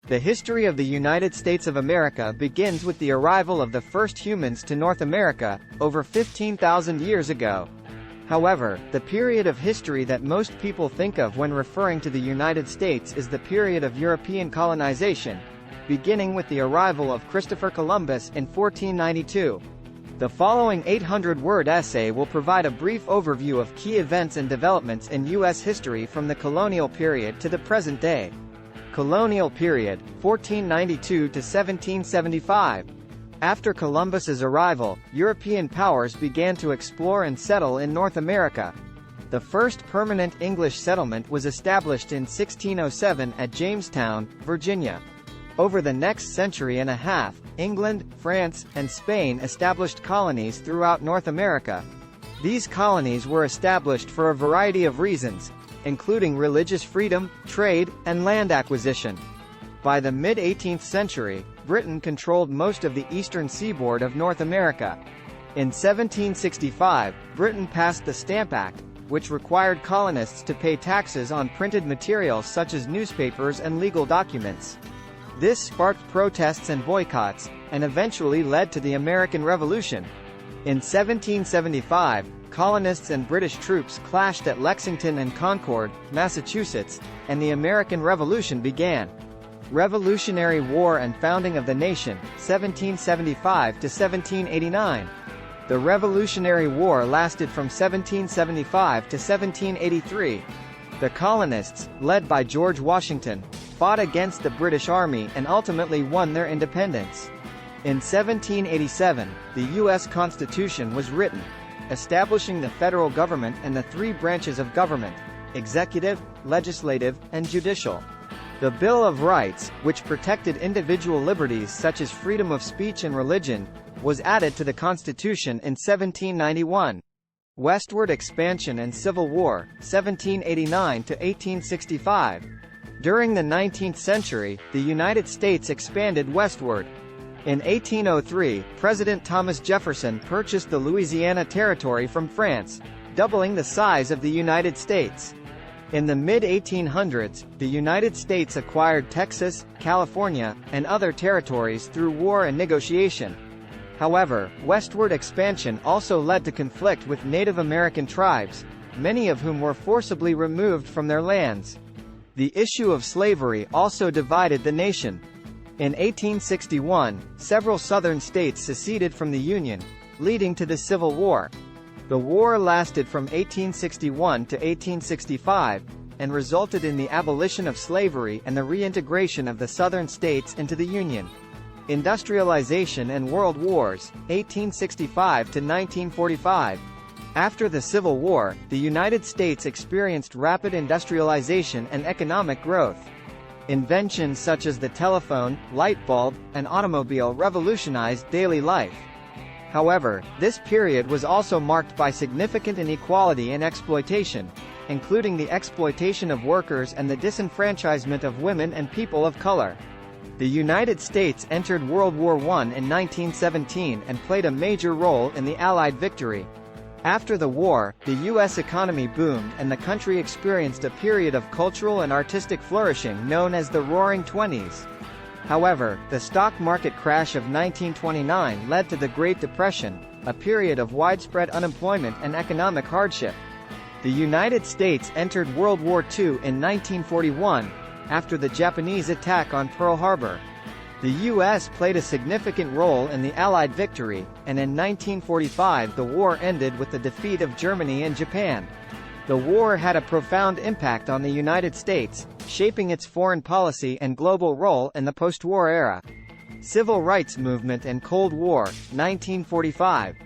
The history of the United States of America begins with the arrival of the first humans to North America, over 15,000 years ago. However, the period of history that most people think of when referring to the United States is the period of European colonization, beginning with the arrival of Christopher Columbus in 1492. The following 800-word essay will provide a brief overview of key events and developments in U.S. history from the colonial period to the present day. Colonial Period, 1492 to 1775. After Columbus's arrival, European powers began to explore and settle in North America. The first permanent English settlement was established in 1607 at Jamestown, Virginia. Over the next century and a half, England, France, and Spain established colonies throughout North America. These colonies were established for a variety of reasons, including religious freedom, trade, and land acquisition. By the mid-18th century, Britain controlled most of the eastern seaboard of North America. In 1765, Britain passed the Stamp Act, which required colonists to pay taxes on printed materials such as newspapers and legal documents. This sparked protests and boycotts, and eventually led to the American Revolution. In 1775, colonists and British troops clashed at Lexington and Concord, Massachusetts, and the American Revolution began. Revolutionary War and Founding of the Nation, 1775 to 1789. The Revolutionary War lasted from 1775 to 1783. The colonists, led by George Washington, fought against the British Army and ultimately won their independence. In 1787, the U.S. Constitution was written, establishing the federal government and the three branches of government: executive, legislative, and judicial. The Bill of Rights, which protected individual liberties such as freedom of speech and religion, was added to the Constitution in 1791. Westward expansion and Civil War, 1789 to 1865. During the 19th century, the United States expanded westward. In 1803, President Thomas Jefferson purchased the Louisiana Territory from France, doubling the size of the United States. In the mid-1800s, the United States acquired Texas, California, and other territories through war and negotiation. However, westward expansion also led to conflict with Native American tribes, many of whom were forcibly removed from their lands. The issue of slavery also divided the nation. In 1861, several Southern states seceded from the Union, leading to the Civil War. The war lasted from 1861 to 1865, and resulted in the abolition of slavery and the reintegration of the Southern states into the Union. Industrialization and World Wars, 1865 to 1945. After the Civil War, the United States experienced rapid industrialization and economic growth. Inventions such as the telephone, light bulb, and automobile revolutionized daily life. However, this period was also marked by significant inequality and exploitation, including the exploitation of workers and the disenfranchisement of women and people of color. The United States entered World War I in 1917 and played a major role in the Allied victory. After the war, the U.S. economy boomed and the country experienced a period of cultural and artistic flourishing known as the Roaring Twenties. However, the stock market crash of 1929 led to the Great Depression, a period of widespread unemployment and economic hardship. The United States entered World War II in 1941, after the Japanese attack on Pearl Harbor. The U.S. played a significant role in the Allied victory, and in 1945 the war ended with the defeat of Germany and Japan. The war had a profound impact on the United States, shaping its foreign policy and global role in the post-war era. Civil Rights Movement and Cold War, 1945.